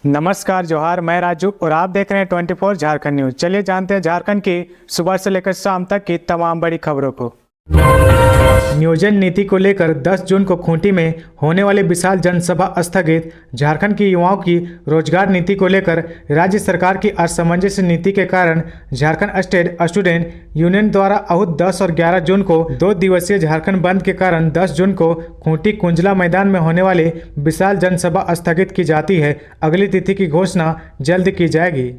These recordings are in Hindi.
नमस्कार जोहार, मैं राजू और आप देख रहे हैं 24 झारखंड न्यूज। चलिए जानते हैं झारखंड की सुबह से लेकर शाम तक की तमाम बड़ी खबरों को। नियोजन नीति को लेकर 10 जून को खूंटी में होने वाली विशाल जनसभा स्थगित। झारखंड के युवाओं की रोजगार नीति को लेकर राज्य सरकार की असमंजस नीति के कारण झारखंड स्टेट स्टूडेंट यूनियन द्वारा आहूत 10 और 11 जून को 2 दिवसीय झारखंड बंद के कारण 10 जून को खूंटी कुंजला मैदान में होने वाली विशाल जनसभा स्थगित की जाती है। अगली तिथि की घोषणा जल्द की जाएगी।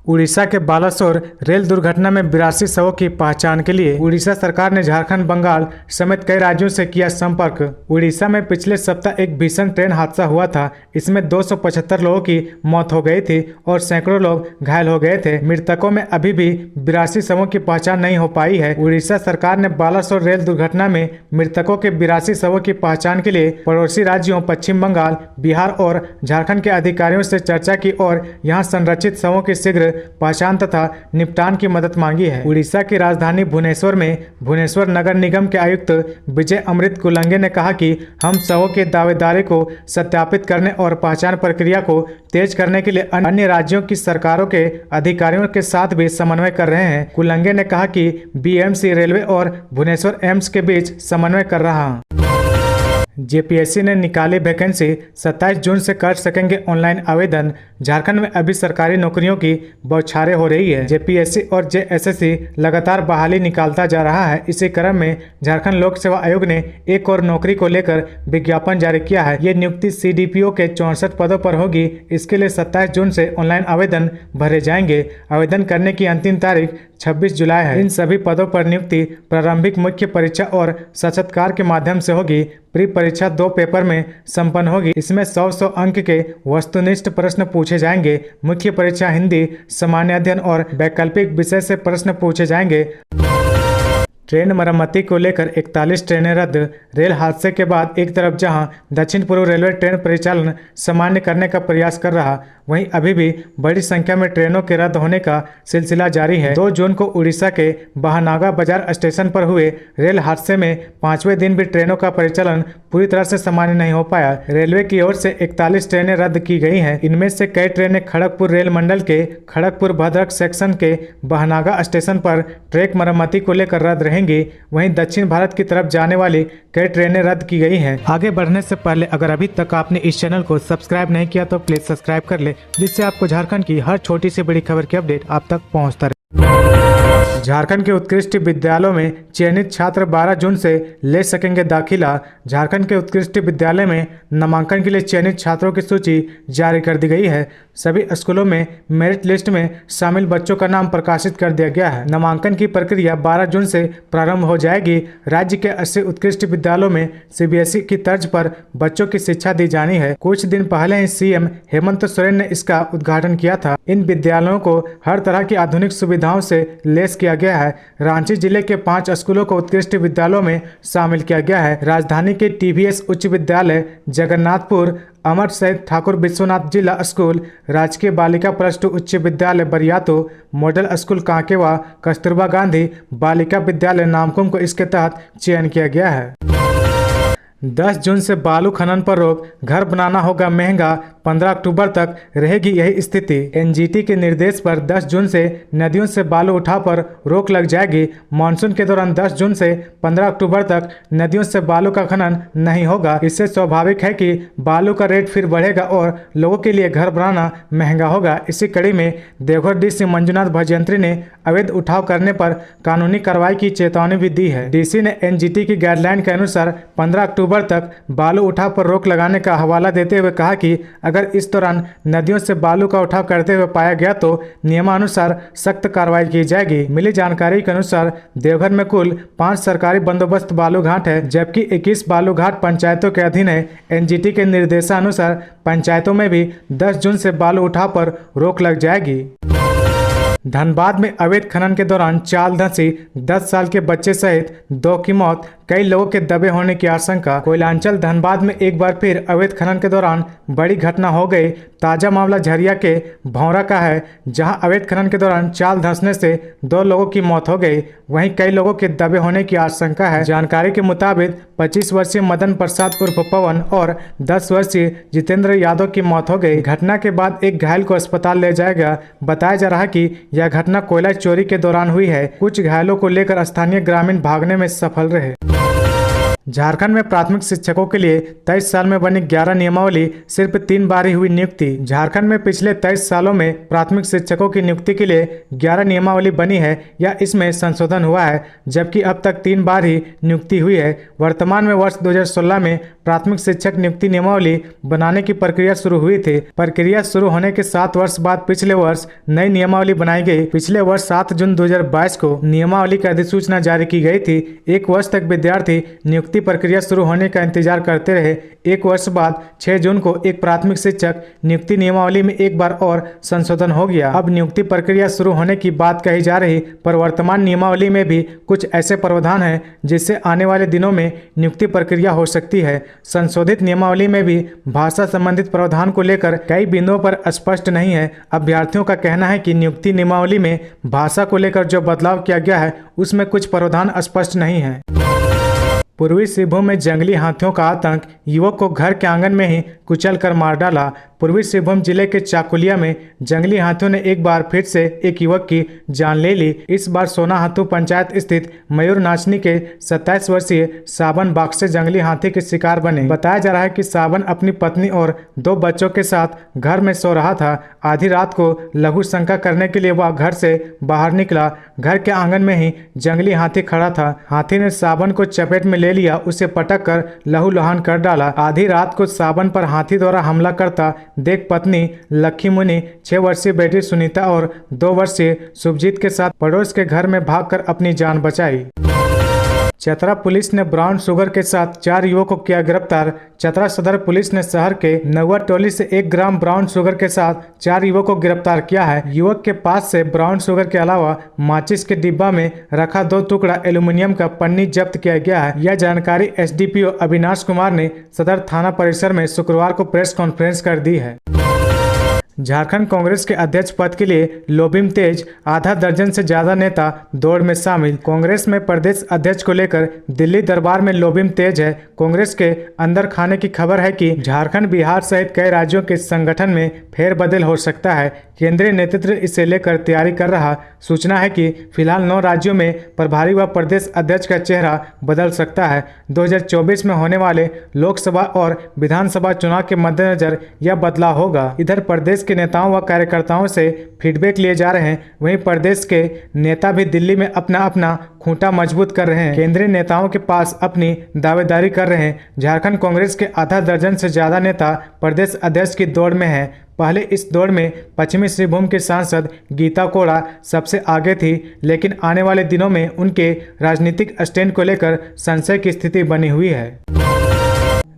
उड़ीसा के बालासोर रेल दुर्घटना में 82 शवों की पहचान के लिए उड़ीसा सरकार ने झारखंड, बंगाल समेत कई राज्यों से किया संपर्क। उड़ीसा में पिछले सप्ताह एक भीषण ट्रेन हादसा हुआ था। इसमें 275 लोगों की मौत हो गई थी और सैकड़ों लोग घायल हो गए थे। मृतकों में अभी भी 82 शवों की पहचान नहीं हो पाई है। उड़ीसा सरकार ने बालासोर रेल दुर्घटना में मृतकों के 82 शवों की पहचान के लिए पड़ोसी राज्यों पश्चिम बंगाल, बिहार और झारखंड के अधिकारियों से चर्चा की और यहाँ संरक्षित शवों की शीघ्र पहचान तथा निपटान की मदद मांगी है। उड़ीसा की राजधानी भुवनेश्वर में भुवनेश्वर नगर निगम के आयुक्त विजय अमृत कुलंगे ने कहा कि हम शवों के दावेदारी को सत्यापित करने और पहचान प्रक्रिया को तेज करने के लिए अन्य राज्यों की सरकारों के अधिकारियों के साथ भी समन्वय कर रहे हैं। कुलंगे ने कहा कि बीएमसी, रेलवे और भुवनेश्वर एम्स के बीच समन्वय कर रहा है। जेपीएससी ने निकाली वैकेंसी, 27 जून से कर सकेंगे ऑनलाइन आवेदन। झारखंड में अभी सरकारी नौकरियों की बौछारें हो रही है। जेपीएससी और जेएसएससी लगातार बहाली निकालता जा रहा है। इसी क्रम में झारखंड लोक सेवा आयोग ने एक और नौकरी को लेकर विज्ञापन जारी किया है। ये नियुक्ति सीडीपीओ के 64 पदों पर होगी। इसके लिए 27 जून से ऑनलाइन आवेदन भरे जाएंगे। आवेदन करने की अंतिम तारीख 26 जुलाई है। इन सभी पदों पर नियुक्ति प्रारंभिक मुख्य परीक्षा और साक्षात्कार के माध्यम से होगी। प्री परीक्षा 2 पेपर में संपन्न होगी। इसमें 100 अंक के वस्तुनिष्ठ प्रश्न पूछे जाएंगे। मुख्य परीक्षा हिंदी, सामान्य अध्ययन और वैकल्पिक विषय से प्रश्न पूछे जाएंगे। ट्रेन मरम्मति को लेकर 41 ट्रेनें रद्द। रेल हादसे के बाद एक तरफ जहां दक्षिण पूर्व रेलवे ट्रेन परिचालन सामान्य करने का प्रयास कर रहा, वहीं अभी भी बड़ी संख्या में ट्रेनों के रद्द होने का सिलसिला जारी है। 2 जून को उड़ीसा के बहानागा बाजार स्टेशन पर हुए रेल हादसे में 5वें दिन भी ट्रेनों का परिचालन पूरी तरह से सामान्य नहीं हो पाया। रेलवे की ओर से 41 ट्रेनें रद्द की गई हैं। इनमें से कई ट्रेनें खड़गपुर रेल मंडल के खड़गपुर भद्रक सेक्शन के बहानागा स्टेशन पर ट्रैक मरम्मति को लेकर रद्द रहेंगी। वहीं दक्षिण भारत की तरफ जाने वाली कई ट्रेनें रद्द की गई हैं। आगे बढ़ने से पहले अगर अभी तक आपने इस चैनल को सब्सक्राइब नहीं किया तो प्लीज सब्सक्राइब कर ले, जिससे आपको झारखंड की हर छोटी से बड़ी खबर की अपडेट आप तक पहुंचता रहे। झारखंड के उत्कृष्ट विद्यालयों में चयनित छात्र 12 जून से ले सकेंगे दाखिला। झारखंड के उत्कृष्ट विद्यालय में नामांकन के लिए चयनित छात्रों की सूची जारी कर दी गई है। सभी स्कूलों में मेरिट लिस्ट में शामिल बच्चों का नाम प्रकाशित कर दिया गया है। नामांकन की प्रक्रिया 12 जून से प्रारंभ हो जाएगी। राज्य के 80 उत्कृष्ट विद्यालयों में सीबीएसई की तर्ज पर बच्चों की शिक्षा दी जानी है। कुछ दिन पहले ही सीएम हेमंत सोरेन ने इसका उद्घाटन किया था। इन विद्यालयों को हर तरह की आधुनिक सुविधाओं से लैस किया गया है। रांची जिले के 5 स्कूलों को उत्कृष्ट विद्यालयों में शामिल किया गया है। राजधानी के टीवीएस उच्च विद्यालय, जगन्नाथपुर अमर शहीद ठाकुर विश्वनाथ जिला स्कूल, राजकीय बालिका +2 उच्च विद्यालय बरियातो, मॉडल स्कूल कांकेवा, कस्तूरबा गांधी बालिका विद्यालय नामकुम को इसके तहत चयन किया गया है। 10 जून से बालू खनन पर रोक, घर बनाना होगा महंगा, 15 अक्टूबर तक रहेगी यही स्थिति। एनजीटी के निर्देश पर 10 जून से नदियों से बालू उठाव पर रोक लग जाएगी। मानसून के दौरान 10 जून से 15 अक्टूबर तक नदियों से बालू का खनन नहीं होगा। इससे स्वाभाविक है कि बालू का रेट फिर बढ़ेगा और लोगों के लिए घर बनाना महंगा होगा। इसी कड़ी में देवघर डीसी मंजुनाथ भजयंत्री ने अवैध उठाव करने पर कानूनी कार्रवाई की चेतावनी भी दी है। डीसी ने एनजीटी की गाइडलाइन के अनुसार 15 अक्टूबर तक बालू उठाव पर रोक लगाने का हवाला देते हुए कहा कि अगर इस दौरान नदियों से बालू का उठाव करते हुए पाया गया तो नियमानुसार सख्त कार्रवाई की जाएगी। मिली जानकारी के अनुसार देवघर में कुल 5 सरकारी बंदोबस्त बालू घाट है, जबकि 21 बालू घाट पंचायतों के अधीन है। एनजीटी के निर्देशानुसार पंचायतों में भी 10 जून से बालू उठाव पर रोक लग जाएगी। धनबाद में अवैध खनन के दौरान चाल धंसी, 10 साल के बच्चे सहित 2 की मौत, कई लोगों के दबे होने की आशंका। कोयलांचल धनबाद में एक बार फिर अवैध खनन के दौरान बड़ी घटना हो गई। ताजा मामला झरिया के भौरा का है, जहां अवैध खनन के दौरान चाल धंसने से 2 लोगों की मौत हो गई। वहीं कई लोगों के दबे होने की आशंका है। जानकारी के मुताबिक 25 वर्षीय मदन प्रसाद उर्फ पवन और 10 वर्षीय जितेंद्र यादव की मौत हो गई। घटना के बाद एक घायल को अस्पताल ले जाया गया। बताया जा रहा है कि यह घटना कोयला चोरी के दौरान हुई है। कुछ घायलों को लेकर स्थानीय ग्रामीण भागने में सफल रहे। झारखंड में प्राथमिक शिक्षकों के लिए 23 साल में बनी 11 नियमावली सिर्फ 3 बार ही हुई नियुक्ति। झारखंड में पिछले 23 सालों में प्राथमिक शिक्षकों की नियुक्ति के लिए 11 नियमावली बनी है या इसमें संशोधन हुआ है, जबकि अब तक 3 बार ही नियुक्ति हुई है। वर्तमान में वर्ष 2016 में प्राथमिक शिक्षक नियुक्ति नियमावली बनाने की प्रक्रिया शुरू हुई थी। प्रक्रिया शुरू होने के 7 वर्ष बाद पिछले वर्ष नई नियमावली बनाई गई। पिछले वर्ष 7 जून 2022 को नियमावली की अधिसूचना जारी की गई थी। 1 वर्ष तक विद्यार्थी नियुक्ति प्रक्रिया शुरू होने का इंतजार करते रहे। 1 वर्ष बाद 6 जून को एक प्राथमिक शिक्षक नियुक्ति नियमावली में एक बार और संशोधन हो गया। अब नियुक्ति प्रक्रिया शुरू होने की बात कही जा रही, पर वर्तमान नियमावली में भी कुछ ऐसे प्रावधान हैं जिससे आने वाले दिनों में नियुक्ति प्रक्रिया हो सकती है। संशोधित नियमावली में भी भाषा संबंधित प्रावधान को लेकर कई बिंदुओं पर स्पष्ट नहीं है। अभ्यर्थियों का कहना है कि नियुक्ति नियमावली में भाषा को लेकर जो बदलाव किया गया है उसमें कुछ प्रावधान स्पष्ट नहीं है। पूर्वी सिंहभूम में जंगली हाथियों का आतंक, युवक को घर के आंगन में ही कुचल कर मार डाला। पूर्वी सिंहभूम जिले के चाकुलिया में जंगली हाथियों ने एक बार फिर से एक युवक की जान ले ली। इस बार सोनाहातू पंचायत स्थित मयूर नाचनी के 27 वर्षीय सावन बाक्से जंगली हाथी के शिकार बने। बताया जा रहा है कि सावन अपनी पत्नी और 2 बच्चों के साथ घर में सो रहा था। आधी रात को लघु शंका करने के लिए वह घर से बाहर निकला। घर के आंगन में ही जंगली हाथी खड़ा था। हाथी ने सावन को चपेट में ले लिया, उसे पटक कर लहूलुहान कर डाला। आधी रात को सावन पर हाथी द्वारा हमला करता देख पत्नी लक्ष्मी मुनि, 6 वर्षीय बेटी सुनीता और 2 वर्षीय शुभजीत के साथ पड़ोस के घर में भागकर अपनी जान बचाई। चतरा पुलिस ने ब्राउन शुगर के साथ 4 युवकों को किया गिरफ्तार। चतरा सदर पुलिस ने शहर के नौवा टोली से 1 ग्राम ब्राउन शुगर के साथ 4 युवकों को गिरफ्तार किया है। युवक के पास से ब्राउन शुगर के अलावा माचिस के डिब्बा में रखा 2 टुकड़ा एल्यूमिनियम का पन्नी जब्त किया गया है। यह जानकारी एसडीपीओ अविनाश कुमार ने सदर थाना परिसर में शुक्रवार को प्रेस कॉन्फ्रेंस कर दी है। झारखंड कांग्रेस के अध्यक्ष पद के लिए लोबिम तेज, आधा दर्जन से ज्यादा नेता दौड़ में शामिल। कांग्रेस में प्रदेश अध्यक्ष को लेकर दिल्ली दरबार में लोबिम तेज है। कांग्रेस के अंदर खाने की खबर है कि झारखंड, बिहार सहित कई राज्यों के संगठन में फेरबदल हो सकता है। केंद्रीय नेतृत्व इसे लेकर तैयारी कर रहा। सूचना है कि फिलहाल 9 राज्यों में प्रभारी व प्रदेश अध्यक्ष का चेहरा बदल सकता है। 2024 में होने वाले लोकसभा और विधानसभा चुनाव के मद्देनजर यह बदलाव होगा। इधर प्रदेश के नेताओं व कार्यकर्ताओं से फीडबैक लिए जा रहे हैं, वहीं प्रदेश के नेता भी दिल्ली में अपना अपना खूंटा मजबूत कर रहे हैं। केंद्रीय नेताओं के पास अपनी दावेदारी कर रहे हैं। झारखंड कांग्रेस के आधा दर्जन से ज्यादा नेता प्रदेश अध्यक्ष की दौड़ में हैं। पहले इस दौड़ में पश्चिमी सिंहभूम की सांसद गीता कोड़ा सबसे आगे थी, लेकिन आने वाले दिनों में उनके राजनीतिक स्टैंड को लेकर संशय की स्थिति बनी हुई है।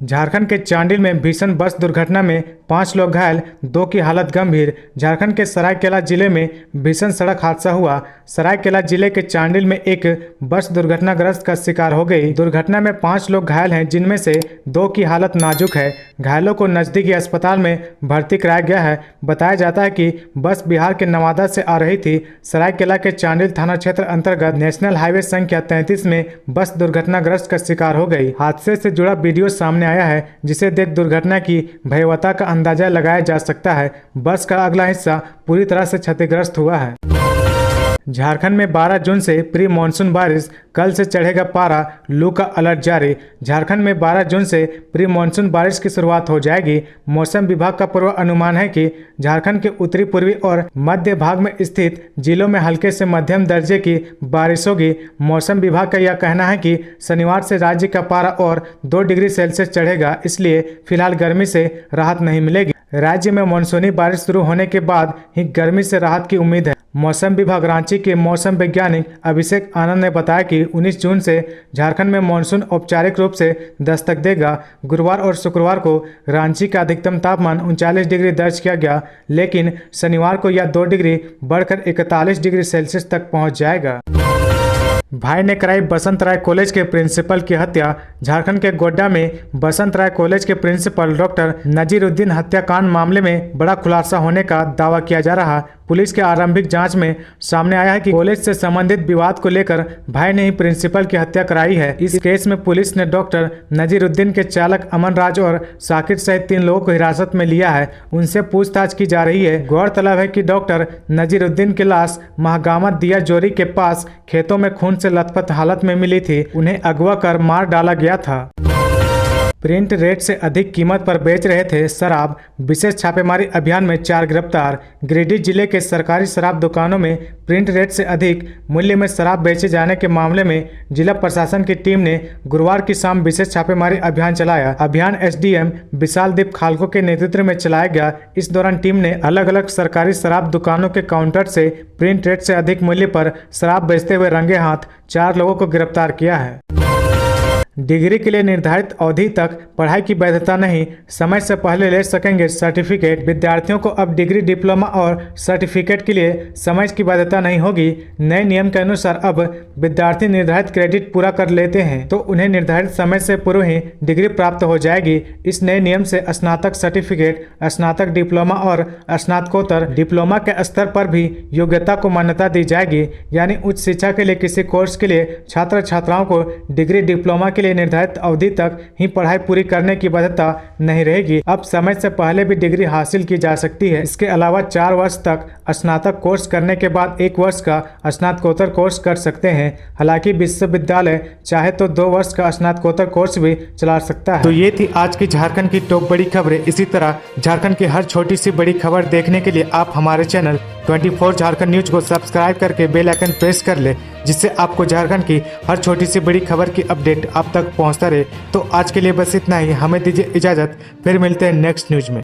झारखंड के चांडिल में भीषण बस दुर्घटना में 5 लोग घायल, 2 की हालत गंभीर। झारखंड के सरायकेला जिले में भीषण सड़क हादसा हुआ। सरायकेला जिले के चांडिल में एक बस दुर्घटनाग्रस्त का शिकार हो गई। दुर्घटना में 5 लोग घायल हैं, जिनमें से 2 की हालत नाजुक है। घायलों को नजदीकी अस्पताल में भर्ती कराया गया है। बताया जाता है कि बस बिहार के नवादा से आ रही थी। सरायकेला के चांडिल थाना क्षेत्र अंतर्गत नेशनल हाईवे संख्या 33 में बस दुर्घटनाग्रस्त का शिकार हो गई। हादसे से जुड़ा वीडियो सामने आया है, जिसे देख दुर्घटना की भयावहता का अंदाजा लगाया जा सकता है। बस का अगला हिस्सा पूरी तरह से क्षतिग्रस्त हुआ है। झारखंड में 12 जून से प्री मानसून बारिश, कल से चढ़ेगा पारा, लू का अलर्ट जारी। झारखंड में 12 जून से प्री मानसून बारिश की शुरुआत हो जाएगी। मौसम विभाग का पूर्व अनुमान है कि झारखंड के उत्तरी, पूर्वी और मध्य भाग में स्थित जिलों में हल्के से मध्यम दर्जे की बारिश होगी। मौसम विभाग का यह कहना है कि शनिवार से राज्य का पारा और 2 डिग्री सेल्सियस चढ़ेगा, इसलिए फिलहाल गर्मी से राहत नहीं मिलेगी। राज्य में मानसूनी बारिश शुरू होने के बाद ही गर्मी से राहत की उम्मीद है। मौसम विभाग रांची के मौसम वैज्ञानिक अभिषेक आनंद ने बताया कि 19 जून से झारखंड में मानसून औपचारिक रूप से दस्तक देगा। गुरुवार और शुक्रवार को रांची का अधिकतम तापमान 39 डिग्री दर्ज किया गया, लेकिन शनिवार को यह 2 डिग्री बढ़कर 41 डिग्री सेल्सियस तक पहुंच जाएगा। भाई ने कराई बसंत राय कॉलेज के प्रिंसिपल की हत्या। झारखंड के गोड्डा में बसंत राय कॉलेज के प्रिंसिपल डॉक्टर नजीरुद्दीन हत्याकांड मामले में बड़ा खुलासा होने का दावा किया जा रहा। पुलिस के आरंभिक जांच में सामने आया है कि कॉलेज से संबंधित विवाद को लेकर भाई ने ही प्रिंसिपल की हत्या कराई है। इस केस में पुलिस ने डॉक्टर नजीरुद्दीन के चालक अमन राज और साकिर सहित 3 लोगों को हिरासत में लिया है। उनसे पूछताछ की जा रही है। गौरतलब है कि डॉक्टर नजीरुद्दीन की लाश महागामा दिया जोरी के पास खेतों में खून से लथपथ हालत में मिली थी। उन्हें अगवा कर मार डाला गया था। प्रिंट रेट से अधिक कीमत पर बेच रहे थे शराब। विशेष छापेमारी अभियान में 4 गिरफ्तार। गिरिडीह जिले के सरकारी शराब दुकानों में प्रिंट रेट से अधिक मूल्य में शराब बेचे जाने के मामले में जिला प्रशासन की टीम ने गुरुवार की शाम विशेष छापेमारी अभियान चलाया। अभियान एसडीएम विशालदीप खालको के नेतृत्व में चलाया गया। इस दौरान टीम ने अलग अलग सरकारी शराब दुकानों के काउंटर से प्रिंट रेट से अधिक मूल्य पर शराब बेचते हुए रंगे हाथ 4 लोगों को गिरफ्तार किया है। डिग्री के लिए निर्धारित अवधि तक पढ़ाई की वैधता नहीं, समय से पहले ले सकेंगे सर्टिफिकेट। विद्यार्थियों को अब डिग्री, डिप्लोमा और सर्टिफिकेट के लिए समय की वैधता नहीं होगी। नए नियम के अनुसार अब विद्यार्थी निर्धारित क्रेडिट पूरा कर लेते हैं तो उन्हें निर्धारित समय से पूर्व ही डिग्री प्राप्त हो जाएगी। इस नए नियम से स्नातक सर्टिफिकेट, स्नातक डिप्लोमा और स्नातकोत्तर डिप्लोमा के स्तर पर भी योग्यता को मान्यता दी जाएगी। यानी उच्च शिक्षा के लिए किसी कोर्स के लिए छात्र छात्राओं को डिग्री, डिप्लोमा के निर्धारित अवधि तक ही पढ़ाई पूरी करने की बाध्यता नहीं रहेगी। अब समय से पहले भी डिग्री हासिल की जा सकती है। इसके अलावा 4 वर्ष तक स्नातक कोर्स करने के बाद 1 वर्ष का स्नातकोत्तर कोर्स कर सकते हैं। हालांकि विश्वविद्यालय चाहे तो 2 वर्ष का स्नातकोत्तर कोर्स भी चला सकता है। तो ये थी आज की झारखंड की टॉप बड़ी खबरें। इसी तरह झारखंड की हर छोटी सी बड़ी खबर देखने के लिए आप हमारे चैनल 24 झारखंड न्यूज को सब्सक्राइब करके बेल आइकन प्रेस कर ले, जिससे आपको झारखंड की हर छोटी सी बड़ी खबर की अपडेट आप तक पहुंचता रहे। तो आज के लिए बस इतना ही। हमें दीजिए इजाजत, फिर मिलते हैं नेक्स्ट न्यूज में।